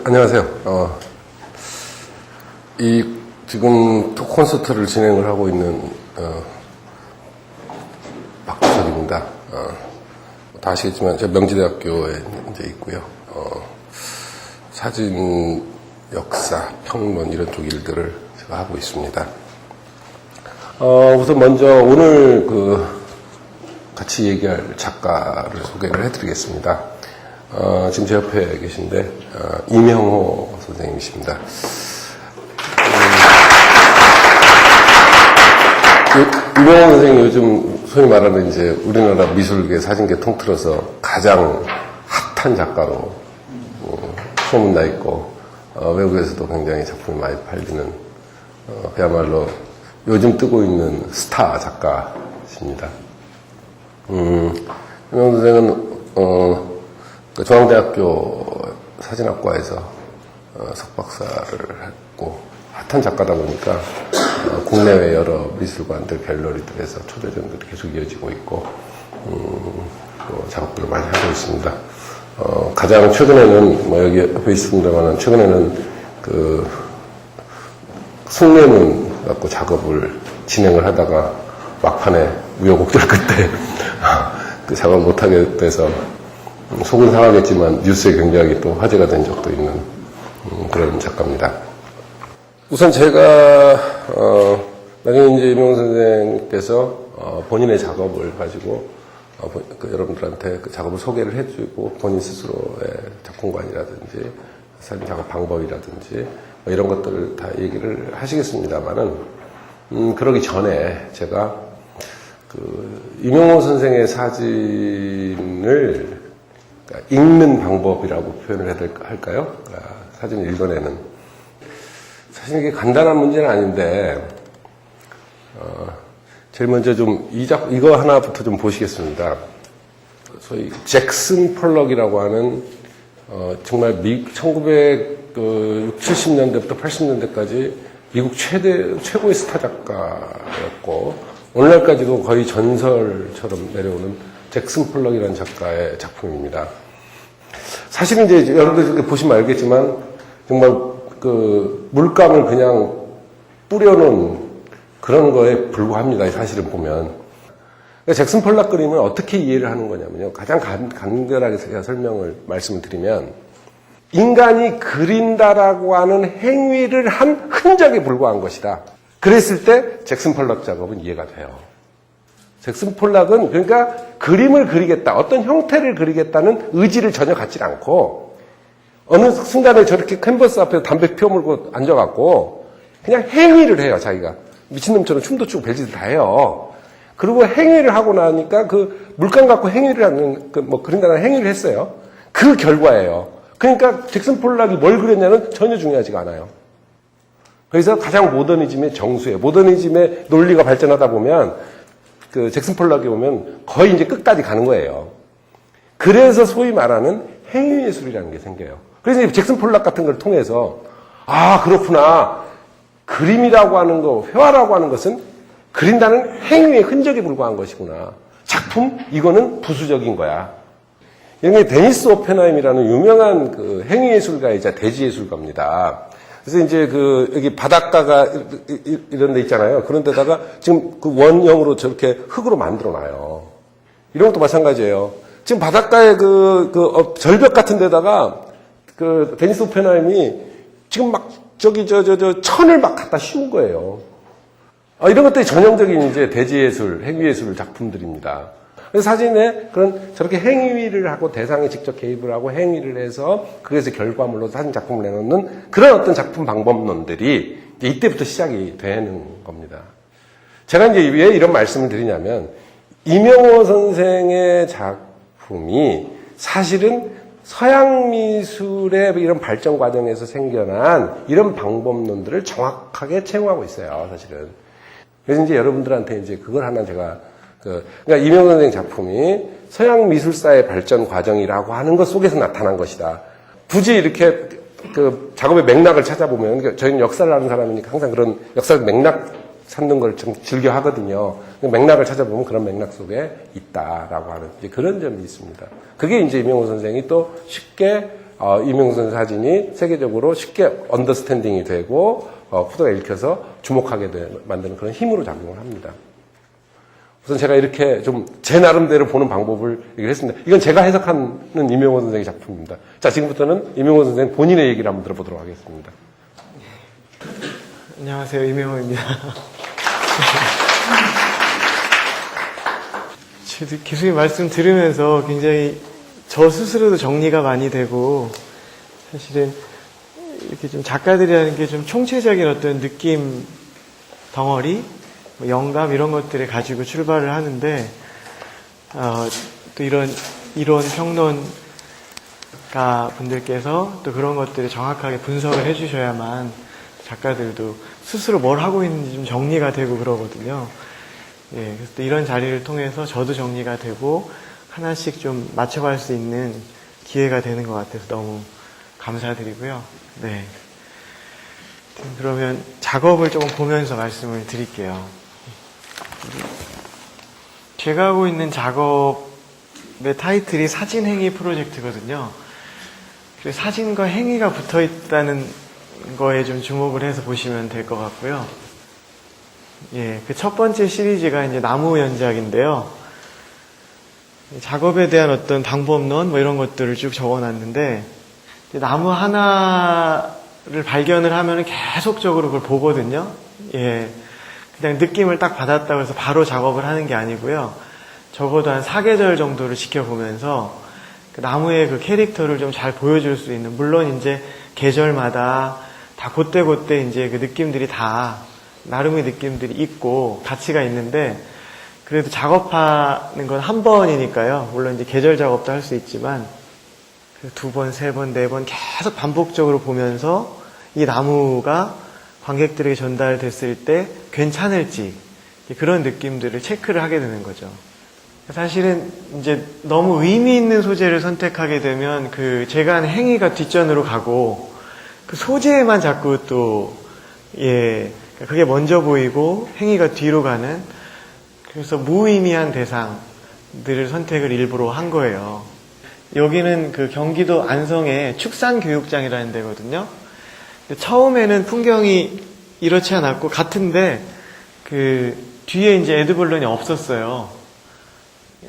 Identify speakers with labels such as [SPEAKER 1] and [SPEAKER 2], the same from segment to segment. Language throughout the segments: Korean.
[SPEAKER 1] 안녕하세요. 지금 콘서트를 진행을 하고 있는 박주석입니다. 다 아시겠지만 제가 명지대학교에 이제 있고요. 사진, 역사, 평론 이런 쪽 일들을 제가 하고 있습니다. 우선 먼저 오늘 같이 얘기할 작가를 소개를 해드리겠습니다. 지금 제 옆에 계신데 이명호 선생님이십니다. 이명호 선생님 요즘 소위 말하는 이제 우리나라 미술계, 사진계 통틀어서 가장 핫한 작가로 소문나 있고 외국에서도 굉장히 작품이 많이 팔리는 그야말로 요즘 뜨고 있는 스타 작가십니다. 이명호 선생은 중앙대학교 사진학과에서 석박사를 했고 핫한 작가다 보니까 국내외 여러 미술관들, 갤러리들에서 초대전들이 계속 이어지고 있고 작업들을 많이 하고 있습니다. 가장 최근에는 여기 옆에 있습니다만 최근에는 숭례문 갖고 작업을 진행을 하다가 막판에 우여곡절 끝에 그 작업을 못하게 돼서 속은 상하겠지만 뉴스에 굉장히 또 화제가 된 적도 있는 그런 작가입니다. 우선 제가 나중에 이제 이명호 선생님께서 본인의 작업을 가지고 여러분들한테 그 작업을 소개를 해주고 본인 스스로의 작품관이라든지 사진 작업 방법이라든지 이런 것들을 다 얘기를 하시겠습니다만은 그러기 전에 제가 이명호 선생의 사진을 읽는 방법이라고 표현을 해야 할까요? 사진을 읽어내는. 사실 이게 간단한 문제는 아닌데, 제일 먼저 이거 하나부터 좀 보시겠습니다. 소위 잭슨 폴럭이라고 하는, 정말 1960, 70년대부터 80년대까지 미국 최고의 스타 작가였고, 오늘날까지도 거의 전설처럼 내려오는 잭슨 폴럭이라는 작가의 작품입니다. 사실은 이제 여러분들 보시면 알겠지만 정말 물감을 그냥 뿌려놓은 그런 거에 불과합니다. 사실은 보면. 그러니까 잭슨 폴럭 그림을 어떻게 이해를 하는 거냐면요. 가장 간결하게 제가 말씀을 드리면 인간이 그린다라고 하는 행위를 한 흔적에 불과한 것이다. 그랬을 때 잭슨 폴럭 작업은 이해가 돼요. 잭슨 폴락은 그러니까 그림을 그리겠다, 어떤 형태를 그리겠다는 의지를 전혀 갖지 않고 어느 순간에 저렇게 캔버스 앞에 담배 피워물고 앉아갖고 그냥 행위를 해요. 자기가 미친놈처럼 춤도 추고 별짓을 다 해요. 그리고 행위를 하고 나니까 물감 갖고 행위를 하는 그린다는 행위를 했어요. 그 결과예요. 그러니까 잭슨 폴락이 뭘 그렸냐는 전혀 중요하지가 않아요. 그래서 가장 모더니즘의 정수예요. 모더니즘의 논리가 발전하다 보면 잭슨 폴락에 오면 거의 이제 끝까지 가는 거예요. 그래서 소위 말하는 행위예술이라는 게 생겨요. 그래서 이제 잭슨 폴락 같은 걸 통해서 그렇구나. 그림이라고 하는 거, 회화라고 하는 것은 그린다는 행위의 흔적에 불과한 것이구나. 작품? 이거는 부수적인 거야. 이런 게 데니스 오펜하임이라는 유명한 행위예술가이자 대지예술가입니다. 그래서 이제 여기 바닷가가 이런 데 있잖아요. 그런 데다가 지금 원형으로 저렇게 흙으로 만들어 놔요. 이런 것도 마찬가지예요. 지금 바닷가에 절벽 같은 데다가 데니스 오펜하임이 지금 막 천을 막 갖다 씌운 거예요. 이런 것들이 전형적인 이제 대지예술, 행위예술 작품들입니다. 그래서 사진에 저렇게 행위를 하고 대상에 직접 개입을 하고 행위를 해서 그래서 결과물로 사진 작품을 내놓는 그런 어떤 작품 방법론들이 이때부터 시작이 되는 겁니다. 제가 이제 왜 이런 말씀을 드리냐면 이명호 선생의 작품이 사실은 서양 미술의 이런 발전 과정에서 생겨난 이런 방법론들을 정확하게 채용하고 있어요, 사실은. 그래서 이제 여러분들한테 이제 그걸 하나 제가 그러니까 이명호 선생 작품이 서양 미술사의 발전 과정이라고 하는 것 속에서 나타난 것이다. 굳이 이렇게 작업의 맥락을 찾아보면, 그러니까 저희는 역사를 아는 사람이니까 항상 그런 역사 맥락 찾는 걸 좀 즐겨 하거든요. 맥락을 찾아보면 그런 맥락 속에 있다라고 하는 이제 그런 점이 있습니다. 그게 이제 이명호 선생이 또 쉽게 이명선 사진이 세계적으로 쉽게 언더스탠딩이 되고 후대가 읽혀서 주목하게 만드는 그런 힘으로 작용을 합니다. 우선 제가 이렇게 좀 제 나름대로 보는 방법을 얘기를 했습니다. 이건 제가 해석하는 이명호 선생의 작품입니다. 자, 지금부터는 이명호 선생 본인의 얘기를 한번 들어보도록 하겠습니다.
[SPEAKER 2] 안녕하세요, 이명호입니다. 교수님 말씀 들으면서 굉장히 저 스스로도 정리가 많이 되고, 사실은 이렇게 좀 작가들이라는 게 좀 총체적인 어떤 느낌 덩어리, 뭐 영감 이런 것들을 가지고 출발을 하는데, 또 이런 평론가 분들께서 또 그런 것들을 정확하게 분석을 해주셔야만 작가들도 스스로 뭘 하고 있는지 좀 정리가 되고 그러거든요. 예, 그래서 또 이런 자리를 통해서 저도 정리가 되고 하나씩 좀 맞춰갈 수 있는 기회가 되는 것 같아서 너무 감사드리고요. 네. 그러면 작업을 조금 보면서 말씀을 드릴게요. 제가 하고 있는 작업의 타이틀이 사진행위 프로젝트거든요. 그래서 사진과 행위가 붙어 있다는 거에 좀 주목을 해서 보시면 될 것 같고요. 예, 그 첫 번째 시리즈가 이제 나무 연작인데요. 작업에 대한 어떤 방법론 뭐 이런 것들을 쭉 적어놨는데, 나무 하나를 발견을 하면은 계속적으로 그걸 보거든요. 예, 그냥 느낌을 딱 받았다고 해서 바로 작업을 하는 게 아니고요. 적어도 한 4계절 정도를 지켜보면서 그 나무의 그 캐릭터를 좀 잘 보여줄 수 있는, 물론 이제 계절마다 다 그때그때 이제 그 느낌들이 다 나름의 느낌들이 있고 가치가 있는데, 그래도 작업하는 건 한 번이니까요. 물론 이제 계절 작업도 할 수 있지만 2번, 3번, 4번 계속 반복적으로 보면서 이 나무가 관객들에게 전달됐을 때 괜찮을지 그런 느낌들을 체크를 하게 되는 거죠. 사실은 이제 너무 의미 있는 소재를 선택하게 되면 그 제가 하는 행위가 뒷전으로 가고 그 소재에만 자꾸 또 그게 먼저 보이고 행위가 뒤로 가는, 그래서 무의미한 대상들을 선택을 일부러 한 거예요. 여기는 그 경기도 안성의 축산교육장이라는 데거든요. 근데 처음에는 풍경이 이렇지 않았고 같은데 그 뒤에 이제 에드벌런이 없었어요.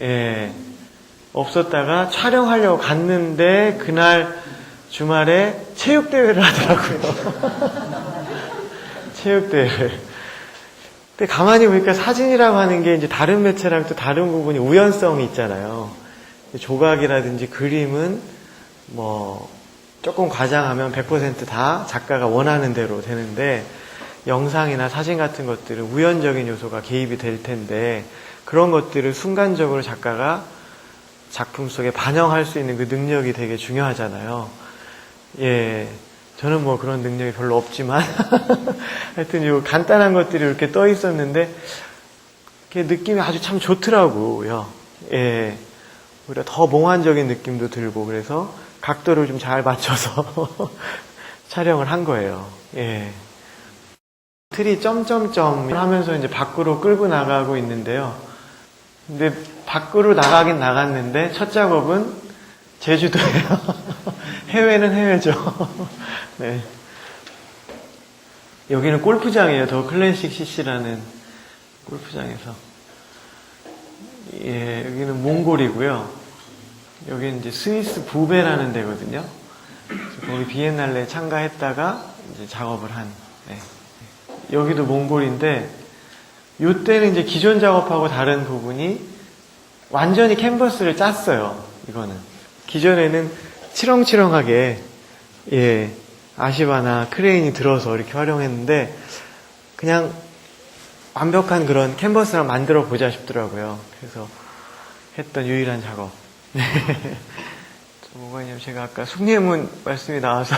[SPEAKER 2] 예, 없었다가 촬영하려고 갔는데 그날 주말에 체육대회를 하더라고요. 체육대회를. 근데 가만히 보니까 사진이라고 하는 게 이제 다른 매체랑 또 다른 부분이 우연성이 있잖아요. 조각이라든지 그림은 뭐 조금 과장하면 100% 다 작가가 원하는 대로 되는데, 영상이나 사진 같은 것들은 우연적인 요소가 개입이 될 텐데, 그런 것들을 순간적으로 작가가 작품 속에 반영할 수 있는 그 능력이 되게 중요하잖아요. 예, 저는 뭐 그런 능력이 별로 없지만 하여튼 요 간단한 것들이 이렇게 떠 있었는데 느낌이 아주 참 좋더라고요. 예, 오히려 더 몽환적인 느낌도 들고, 그래서 각도를 좀 잘 맞춰서 촬영을 한 거예요. 예. 틀이 점점점 하면서 이제 밖으로 끌고 나가고 있는데요. 근데 밖으로 나가긴 나갔는데 첫 작업은 제주도예요. 해외는 해외죠. 네. 여기는 골프장이에요. 더 클래식 CC라는 골프장에서. 예, 여기는 몽골이고요. 여기는 이제 스위스 부베라는 데거든요. 거기 비엔날레에 참가했다가 이제 작업을 한. 네. 여기도 몽골인데, 요때는 이제 기존 작업하고 다른 부분이 완전히 캔버스를 짰어요. 이거는. 기존에는 치렁치렁하게, 예, 아시바나 크레인이 들어서 이렇게 활용했는데, 그냥 완벽한 그런 캔버스를 만들어 보자 싶더라고요. 그래서 했던 유일한 작업. 네. 뭐가 있냐면, 제가 아까 숭례문 말씀이 나와서,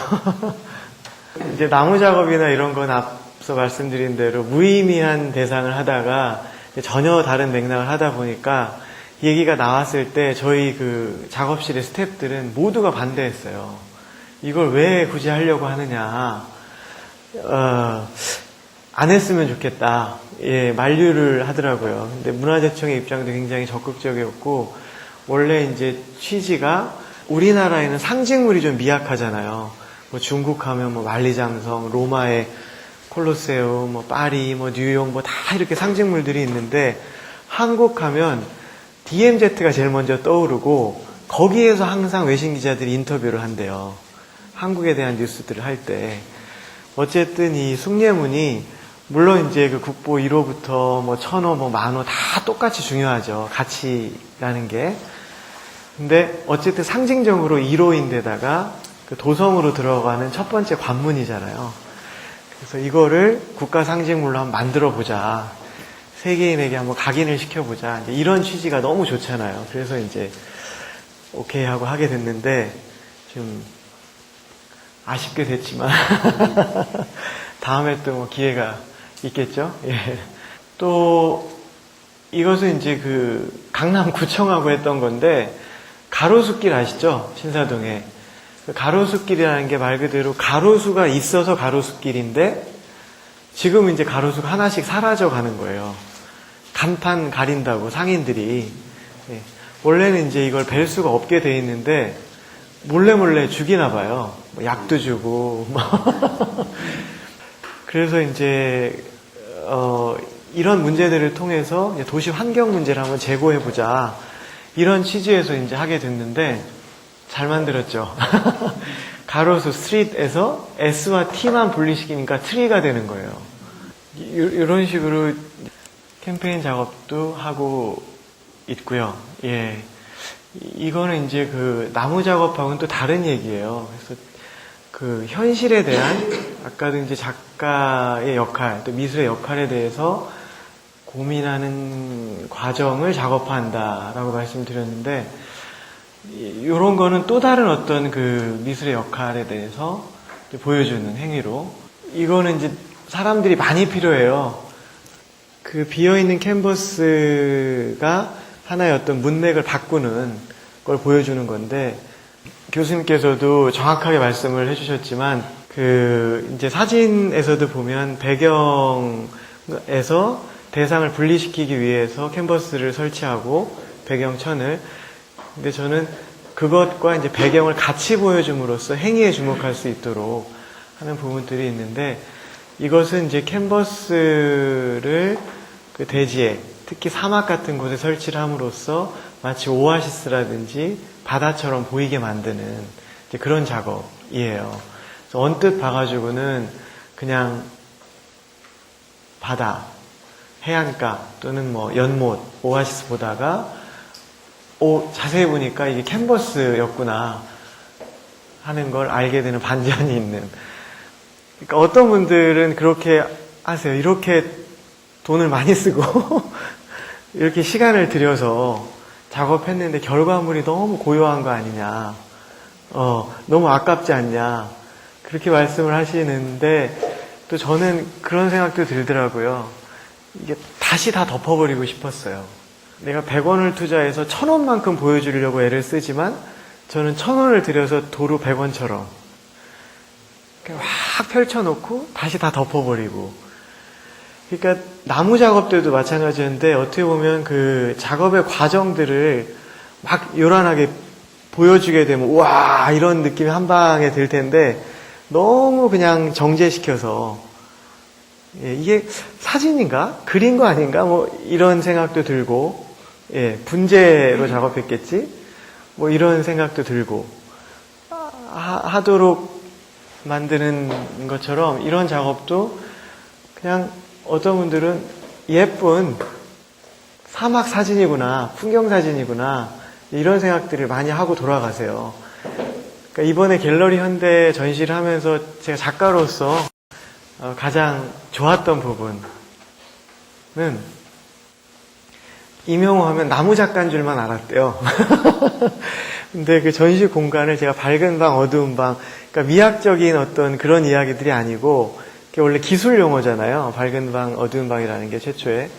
[SPEAKER 2] 이제 나무 작업이나 이런 건 앞서 말씀드린 대로 무의미한 대상을 하다가 전혀 다른 맥락을 하다 보니까 얘기가 나왔을 때 저희 그 작업실의 스태프들은 모두가 반대했어요. 이걸 왜 굳이 하려고 하느냐. 안 했으면 좋겠다. 예, 만류를 하더라고요. 근데 문화재청의 입장도 굉장히 적극적이었고, 원래 이제 취지가 우리나라에는 상징물이 좀 미약하잖아요. 뭐 중국 하면 뭐 만리장성, 로마의 콜로세움, 뭐 파리, 뭐 뉴욕, 뭐 다 이렇게 상징물들이 있는데 한국 하면 DMZ가 제일 먼저 떠오르고 거기에서 항상 외신 기자들이 인터뷰를 한대요. 한국에 대한 뉴스들을 할 때. 어쨌든 이 숭례문이 물론 이제 그 국보 1호부터 뭐 1000호, 뭐 10,000호 다 똑같이 중요하죠. 가치라는 게. 근데 어쨌든 상징적으로 1호인데다가 그 도성으로 들어가는 첫 번째 관문이잖아요. 그래서 이거를 국가 상징물로 한번 만들어 보자. 세계인에게 한번 각인을 시켜보자. 이제 이런 취지가 너무 좋잖아요. 그래서 이제 오케이 하고 하게 됐는데 좀 아쉽게 됐지만 다음에 또 뭐 기회가 있겠죠. 예. 또 이것은 이제 그 강남구청하고 했던 건데 가로수길 아시죠? 신사동에. 그 가로수길이라는 게 말 그대로 가로수가 있어서 가로수길인데 지금 이제 가로수가 하나씩 사라져 가는 거예요. 간판 가린다고 상인들이. 예. 원래는 이제 이걸 뵐 수가 없게 돼 있는데 몰래 죽이나 봐요. 뭐 약도 주고. 그래서 이제 이런 문제들을 통해서 이제 도시 환경 문제를 한번 제고해 보자. 이런 취지에서 이제 하게 됐는데 잘 만들었죠. 가로수 스트릿에서 S와 T만 분리시키니까 트리가 되는 거예요. 이런 식으로 캠페인 작업도 하고 있고요. 예. 이거는 이제 그 나무 작업하고는 또 다른 얘기예요. 그래서 그 현실에 대한 아까도 이제 작가의 역할, 또 미술의 역할에 대해서 고민하는 과정을 작업한다라고 말씀드렸는데 이런 거는 또 다른 어떤 그 미술의 역할에 대해서 보여주는 행위로 이거는 이제 사람들이 많이 필요해요. 그 비어있는 캔버스가 하나의 어떤 문맥을 바꾸는 걸 보여주는 건데 교수님께서도 정확하게 말씀을 해주셨지만 그 이제 사진에서도 보면 배경에서 대상을 분리시키기 위해서 캔버스를 설치하고 배경천을 근데 저는 그것과 이제 배경을 같이 보여줌으로써 행위에 주목할 수 있도록 하는 부분들이 있는데 이것은 이제 캔버스를 그 대지에 특히 사막 같은 곳에 설치를 함으로써 마치 오아시스라든지 바다처럼 보이게 만드는 이제 그런 작업이에요. 그래서 언뜻 봐가지고는 그냥 바다, 해안가 또는 뭐 연못, 오아시스 보다가 자세히 보니까 이게 캔버스였구나 하는 걸 알게 되는 반전이 있는. 그러니까 어떤 분들은 그렇게 하세요. 이렇게 돈을 많이 쓰고 이렇게 시간을 들여서 작업했는데 결과물이 너무 고요한 거 아니냐. 너무 아깝지 않냐. 그렇게 말씀을 하시는데 또 저는 그런 생각도 들더라고요. 이게 다시 다 덮어버리고 싶었어요. 내가 100원을 투자해서 1000원만큼 보여주려고 애를 쓰지만 저는 1000원을 들여서 도로 100원처럼 확 펼쳐놓고 다시 다 덮어버리고. 그러니까 나무 작업 때도 마찬가지였는데 어떻게 보면 그 작업의 과정들을 막 요란하게 보여주게 되면 우와 이런 느낌이 한 방에 들 텐데 너무 그냥 정제시켜서 이게 사진인가? 그린 거 아닌가? 뭐 이런 생각도 들고 분재로 작업했겠지? 뭐 이런 생각도 들고 하도록 만드는 것처럼 이런 작업도 그냥 어떤 분들은 예쁜 사막 사진이구나, 풍경 사진이구나 이런 생각들을 많이 하고 돌아가세요. 그러니까 이번에 갤러리 현대 전시를 하면서 제가 작가로서 가장 좋았던 부분은 이명호 하면 나무 작가인 줄만 알았대요. 근데 그 전시 공간을 제가 밝은 방, 어두운 방, 그러니까 미학적인 어떤 그런 이야기들이 아니고 그게 원래 기술 용어잖아요. 밝은 방, 어두운 방이라는 게 최초에.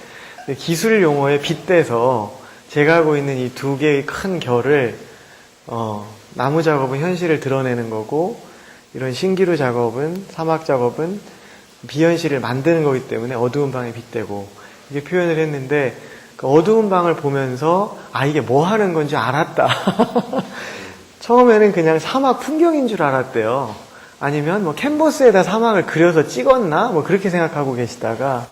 [SPEAKER 2] 기술 용어에 빗대서 제가 하고 있는 이 두 개의 큰 결을 나무 작업은 현실을 드러내는 거고 이런 신기루 작업은 사막 작업은 비현실을 만드는 거기 때문에 어두운 방에 빗대고 이렇게 표현을 했는데 그 어두운 방을 보면서 이게 뭐 하는 건지 알았다. 처음에는 그냥 사막 풍경인 줄 알았대요. 아니면 뭐 캔버스에다 사막을 그려서 찍었나? 뭐 그렇게 생각하고 계시다가.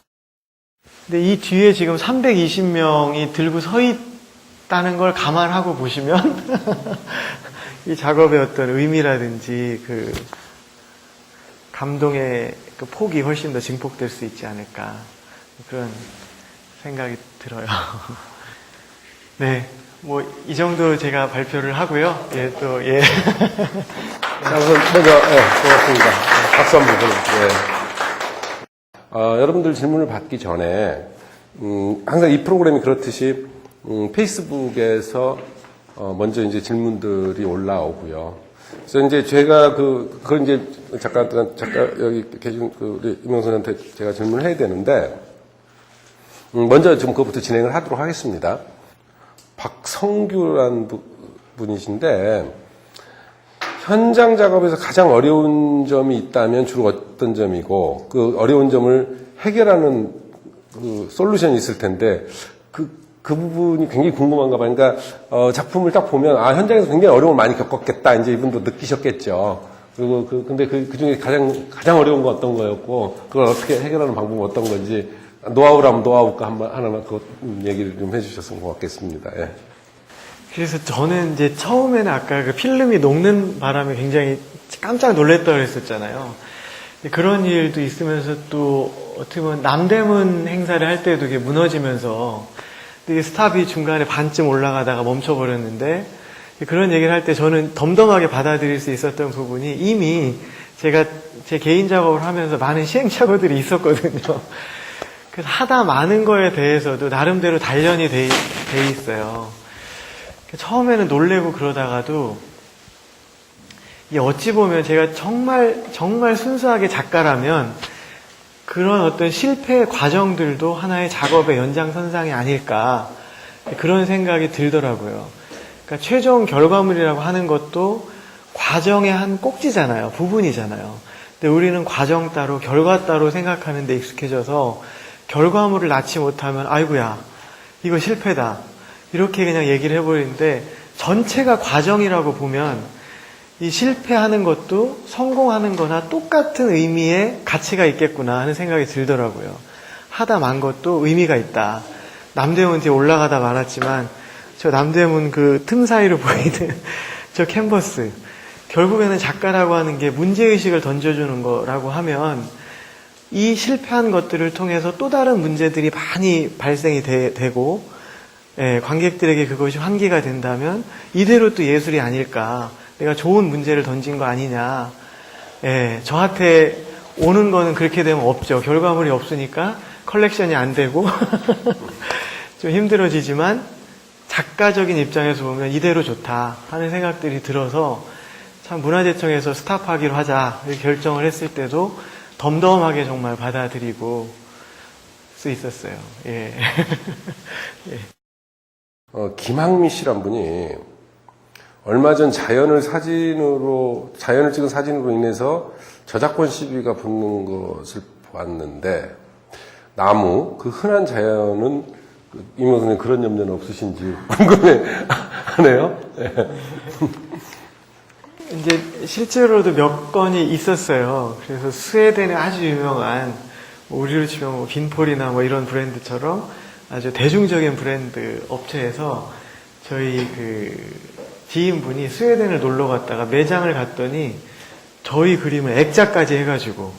[SPEAKER 2] 근데 이 뒤에 지금 320명이 들고 서 있다는 걸 감안하고 보시면 이 작업의 어떤 의미라든지 그 감동의 그 폭이 훨씬 더 증폭될 수 있지 않을까. 그런 생각이 들어요. 네. 뭐, 이 정도로 제가 발표를 하고요. 예, 또, 예.
[SPEAKER 1] 자, 우선 먼저, 예, 고맙습니다. 박수 한번 보내주세요. 여러분들 질문을 받기 전에, 항상 이 프로그램이 그렇듯이, 페이스북에서, 먼저 이제 질문들이 올라오고요. 그래서 이제 제가 그걸 이제 작가, 여기 계신 우리 임영선한테 제가 질문을 해야 되는데, 먼저 좀 그것부터 진행을 하도록 하겠습니다. 박성규라는 분이신데, 현장 작업에서 가장 어려운 점이 있다면 주로 어떤 점이고, 그 어려운 점을 해결하는 그 솔루션이 있을 텐데, 그 부분이 굉장히 궁금한가 봐요. 그러니까, 작품을 딱 보면, 현장에서 굉장히 어려움을 많이 겪었겠다. 이제 이분도 느끼셨겠죠. 그리고 근데 그 중에 가장 어려운 건 어떤 거였고, 그걸 어떻게 해결하는 방법은 어떤 건지, 노하우라면 노하우가 하나만 그 얘기를 좀 해주셨으면 고맙겠습니다. 예.
[SPEAKER 2] 그래서 저는 이제 처음에는 아까 그 필름이 녹는 바람에 굉장히 깜짝 놀랐다고 그랬었잖아요. 그런 일도 있으면서 또 어떻게 보면 남대문 행사를 할 때도 이게 무너지면서 이게 스탑이 중간에 반쯤 올라가다가 멈춰버렸는데 그런 얘기를 할 때 저는 덤덤하게 받아들일 수 있었던 부분이 이미 제가 제 개인 작업을 하면서 많은 시행착오들이 있었거든요. 그래서 하다 많은 거에 대해서도 나름대로 단련이 돼 있어요. 처음에는 놀래고 그러다가도 이게 어찌 보면 제가 정말 순수하게 작가라면 그런 어떤 실패의 과정들도 하나의 작업의 연장선상이 아닐까 그런 생각이 들더라고요. 그러니까 최종 결과물이라고 하는 것도 과정의 한 꼭지잖아요. 부분이잖아요. 근데 우리는 과정 따로 결과 따로 생각하는 데 익숙해져서 결과물을 낳지 못하면 아이고야 이거 실패다 이렇게 그냥 얘기를 해버리는데 전체가 과정이라고 보면 이 실패하는 것도 성공하는 거나 똑같은 의미의 가치가 있겠구나 하는 생각이 들더라고요. 하다 만 것도 의미가 있다. 남대문 뒤에 올라가다 말았지만 저 남대문 그 틈 사이로 보이는 저 캔버스 결국에는 작가라고 하는 게 문제의식을 던져주는 거라고 하면 이 실패한 것들을 통해서 또 다른 문제들이 많이 발생이 되고 관객들에게 그것이 환기가 된다면 이대로 또 예술이 아닐까. 내가 좋은 문제를 던진 거 아니냐. 저한테 오는 거는 그렇게 되면 없죠. 결과물이 없으니까 컬렉션이 안 되고 좀 힘들어지지만 작가적인 입장에서 보면 이대로 좋다 하는 생각들이 들어서 참 문화재청에서 스탑하기로 하자 이렇게 결정을 했을 때도 덤덤하게 정말 받아들이고 수 있었어요. 예. 예.
[SPEAKER 1] 김학미 씨란 분이 얼마 전 자연을 찍은 사진으로 인해서 저작권 시비가 붙는 것을 보았는데, 나무, 그 흔한 자연은, 이모 선생님 그런 염려는 없으신지 궁금해 하네요.
[SPEAKER 2] 이제 실제로도 몇 건이 있었어요. 그래서 스웨덴의 아주 유명한, 우리로 치면 뭐 빈폴이나 뭐 이런 브랜드처럼 아주 대중적인 브랜드 업체에서 저희 지인분이 스웨덴을 놀러 갔다가 매장을 갔더니 저희 그림을 액자까지 해가지고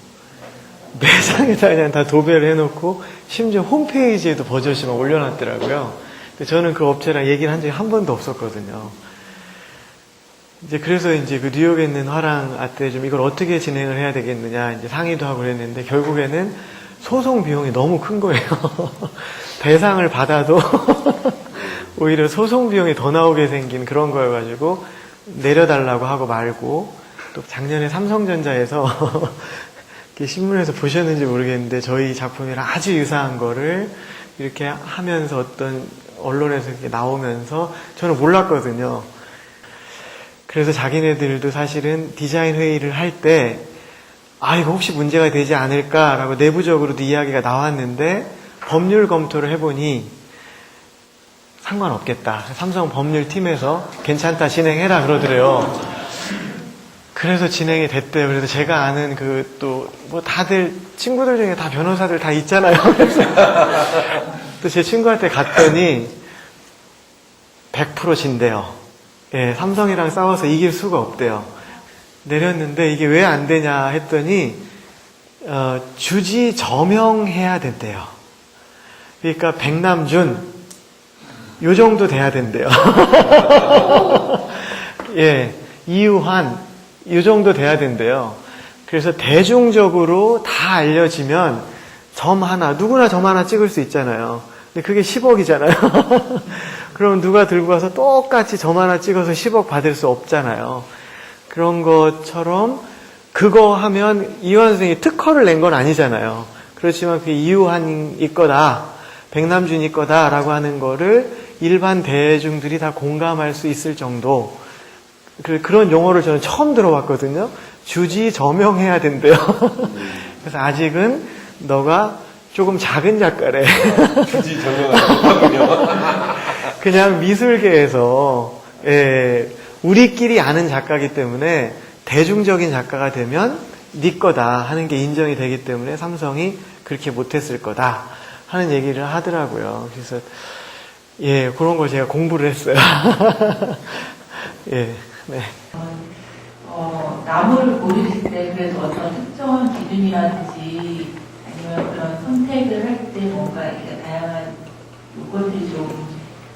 [SPEAKER 2] 매장에다 그냥 다 도배를 해놓고 심지어 홈페이지에도 버젓이 막 올려놨더라고요. 근데 저는 그 업체랑 얘기를 한 적이 한 번도 없었거든요. 이제 그래서 이제 그 뉴욕에 있는 화랑 아때 좀 이걸 어떻게 진행을 해야 되겠느냐 이제 상의도 하고 그랬는데 결국에는 소송 비용이 너무 큰 거예요. 배상을 받아도 오히려 소송 비용이 더 나오게 생긴 그런 거여가지고 내려달라고 하고 말고 또 작년에 삼성전자에서 신문에서 보셨는지 모르겠는데 저희 작품이랑 아주 유사한 거를 이렇게 하면서 어떤 언론에서 이렇게 나오면서 저는 몰랐거든요. 그래서 자기네들도 사실은 디자인 회의를 할 때 이거 혹시 문제가 되지 않을까라고 내부적으로도 이야기가 나왔는데 법률 검토를 해보니 상관없겠다. 삼성 법률팀에서 괜찮다, 진행해라 그러더래요. 그래서 진행이 됐대요. 그래서 제가 아는 뭐 다들, 친구들 중에 다 변호사들 다 있잖아요. 또 제 친구한테 갔더니 100% 진대요. 예, 삼성이랑 싸워서 이길 수가 없대요. 내렸는데 이게 왜 안 되냐 했더니, 주지 저명해야 된대요. 그러니까 백남준, 요 정도 돼야 된대요. 예, 이유환, 요 정도 돼야 된대요. 그래서 대중적으로 다 알려지면 점 하나, 누구나 점 하나 찍을 수 있잖아요. 근데 그게 10억이잖아요. 그럼 누가 들고 가서 똑같이 점 하나 찍어서 10억 받을 수 없잖아요. 그런 것처럼 그거 하면 이완 선생님이 특허를 낸 건 아니잖아요. 그렇지만 그게 이유환이 거다, 백남준이 거다라고 하는 거를 일반 대중들이 다 공감할 수 있을 정도, 그런 용어를 저는 처음 들어봤거든요. 주지 저명해야 된대요. 그래서 아직은 너가 조금 작은 작가래.
[SPEAKER 1] 주지 저명하군요.
[SPEAKER 2] 그냥 미술계에서, 예, 우리끼리 아는 작가이기 때문에 대중적인 작가가 되면 네 거다 하는 게 인정이 되기 때문에 삼성이 그렇게 못했을 거다 하는 얘기를 하더라고요. 그래서 예, 그런 걸 제가 공부를 했어요. 예, 네.
[SPEAKER 3] 나무를 고르실 때 그래서 어떤 특정한 기준이라든지 아니면 그런 선택을 할 때 뭔가 이렇게 다양한 요것들이 좀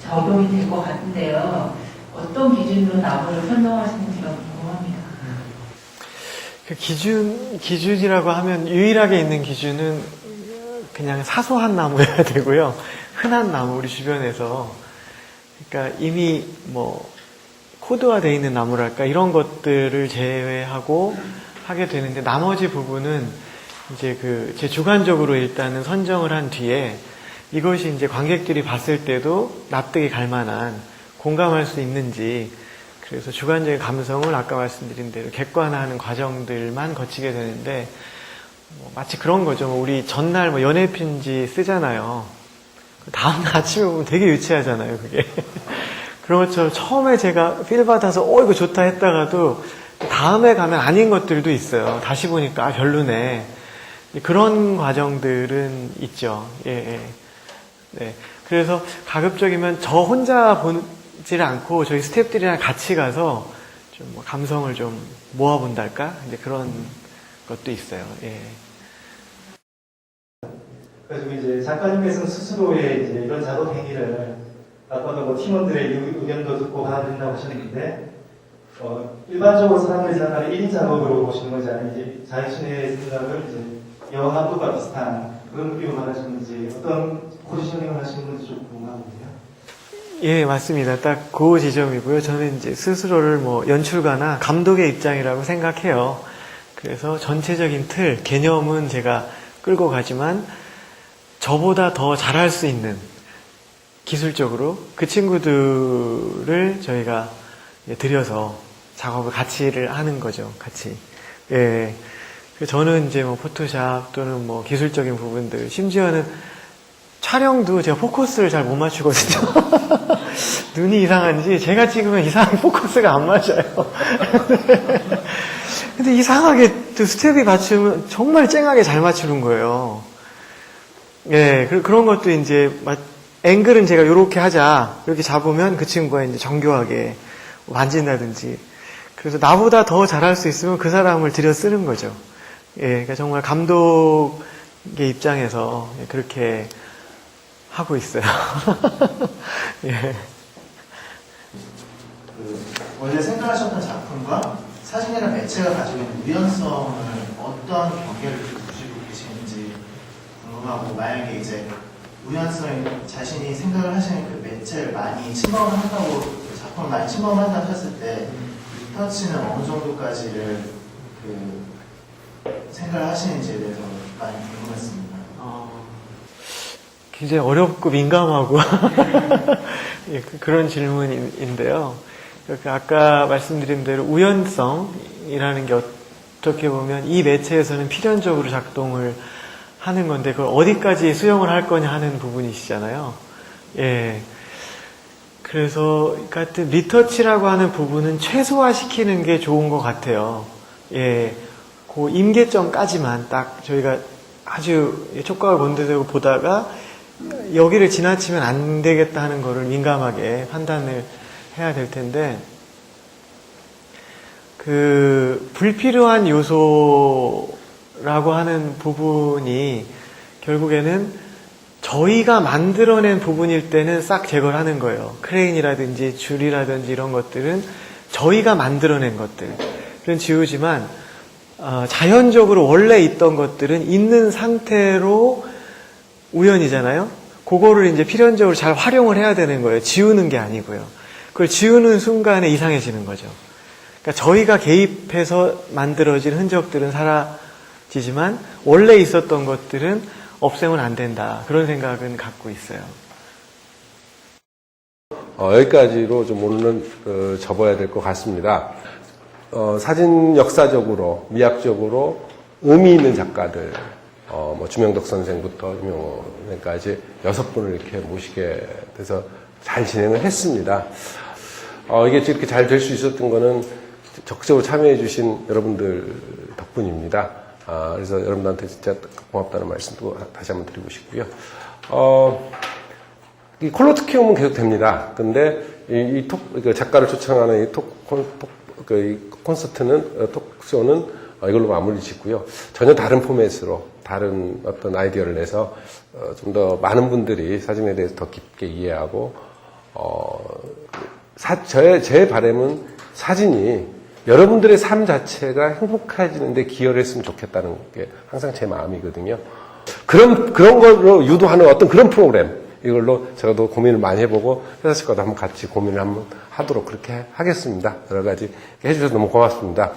[SPEAKER 3] 적용이 될 것 같은데요. 어떤 기준으로 나무를 선정하시는지가 궁금합니다.
[SPEAKER 2] 그 기준이라고 하면 유일하게 있는 기준은 그냥 사소한 나무여야 되고요. 흔한 나무, 우리 주변에서. 그러니까 이미 뭐 코드화되어 있는 나무랄까 이런 것들을 제외하고 하게 되는데, 나머지 부분은 이제 제 주관적으로 일단은 선정을 한 뒤에 이것이 이제 관객들이 봤을 때도 납득이 갈 만한, 공감할 수 있는지, 그래서 주관적인 감성을 아까 말씀드린 대로 객관화하는 과정들만 거치게 되는데, 마치 그런 거죠. 우리 전날 연애편지 쓰잖아요. 다음날 아침에 보면 되게 유치하잖아요, 그게. 그런 것처럼 처음에 제가 필 받아서 이거 좋다 했다가도 다음에 가면 아닌 것들도 있어요. 다시 보니까 별로네. 그런 과정들은 있죠. 예, 예. 네. 그래서 가급적이면 저 혼자 보지를 않고 저희 스태프들이랑 같이 가서 좀 감성을 좀 모아본달까? 이제 그런 것도 있어요. 예.
[SPEAKER 4] 그래서 이제 작가님께서는 스스로의 이제 이런 작업 행위를 아까도 팀원들의 의견도 듣고 가야 된다고 하셨는데, 일반적으로 사람들이 작가를 1인 작업으로 보시는 건지 아니면 이제 자신의 생각을 이제 영화도가 비슷한 그런 느낌을 받으시는지, 어떤 포지셔닝을 하시는 건지 좀 궁금하거든요.
[SPEAKER 2] 예, 맞습니다. 딱 그 지점이고요. 저는 이제 스스로를 연출가나 감독의 입장이라고 생각해요. 그래서 전체적인 틀, 개념은 제가 끌고 가지만 저보다 더 잘할 수 있는, 기술적으로 그 친구들을 저희가 들여서 작업을 같이 하는 거죠. 같이. 예. 저는 이제 포토샵 또는 기술적인 부분들, 심지어는 촬영도 제가 포커스를 잘 못 맞추거든요. 눈이 이상한지 제가 찍으면 이상하게 포커스가 안 맞아요. 근데 이상하게 또 스텝이 맞추면 정말 쨍하게 잘 맞추는 거예요. 예, 그런 것도 이제 앵글은 제가 이렇게 하자, 이렇게 잡으면 그 친구가 이제 정교하게 만진다든지. 그래서 나보다 더 잘할 수 있으면 그 사람을 들여 쓰는 거죠. 예, 그러니까 정말 감독의 입장에서 그렇게 하고 있어요. 예.
[SPEAKER 5] 원래 생각하셨던 작품과 사진이나 매체가 가지고 있는 유연성을 어떤 경계를 두시고 계시는지 궁금하고, 만약에 이제 우연성이 자신이 생각을 하시는 그 매체를 많이 침범을 한다고, 그 작품을 많이 침범을 한다고 하셨을 때 리터치는 어느 정도까지를 생각을 하시는지에 대해서 많이 궁금했습니다.
[SPEAKER 2] 굉장히 어렵고 민감하고 예, 그런 질문인데요. 아까 말씀드린 대로 우연성이라는 게 어떻게 보면 이 매체에서는 필연적으로 작동을 하는 건데, 그걸 어디까지 수용을 할 거냐 하는 부분이시잖아요. 예. 그래서 하여튼 리터치라고 하는 부분은 최소화시키는 게 좋은 것 같아요. 예, 그 임계점까지만 딱 저희가 아주 촉각을 곤두세우고 보다가 여기를 지나치면 안 되겠다 하는 거를 민감하게 판단을 해야 될 텐데, 그 불필요한 요소라고 하는 부분이 결국에는 저희가 만들어낸 부분일 때는 싹 제거를 하는 거예요. 크레인이라든지 줄이라든지 이런 것들은 저희가 만들어낸 것들은 지우지만, 자연적으로 원래 있던 것들은 있는 상태로 우연이잖아요. 그거를 이제 필연적으로 잘 활용을 해야 되는 거예요. 지우는 게 아니고요. 그걸 지우는 순간에 이상해지는 거죠. 그러니까 저희가 개입해서 만들어진 흔적들은 사라지지만 원래 있었던 것들은 없애면 안 된다. 그런 생각은 갖고 있어요.
[SPEAKER 1] 여기까지로 좀 오늘은 접어야 될 것 같습니다. 사진 역사적으로, 미학적으로 의미 있는 작가들, 뭐 주명덕 선생부터 유명호 선생까지 6분을 이렇게 모시게 돼서 잘 진행을 했습니다. 이게 이렇게 잘 될 수 있었던 거는 적극적으로 참여해 주신 여러분들 덕분입니다. 그래서 여러분들한테 진짜 고맙다는 말씀도 다시 한번 드리고 싶고요. 이 콜로트 키움은 계속 됩니다. 근데 작가를 초청하는 이 콘서트는, 톡쇼는 이걸로 마무리 짓고요. 전혀 다른 포맷으로, 다른 어떤 아이디어를 내서, 좀 더 많은 분들이 사진에 대해서 더 깊게 이해하고, 제 바람은 사진이 여러분들의 삶 자체가 행복해지는데 기여를 했으면 좋겠다는 게 항상 제 마음이거든요. 그런 걸로 유도하는 어떤 그런 프로그램, 이걸로 제가 더 고민을 많이 해보고 회사 측과도 한번 같이 고민을 한번 하도록 그렇게 하겠습니다. 여러 가지 해주셔서 너무 고맙습니다.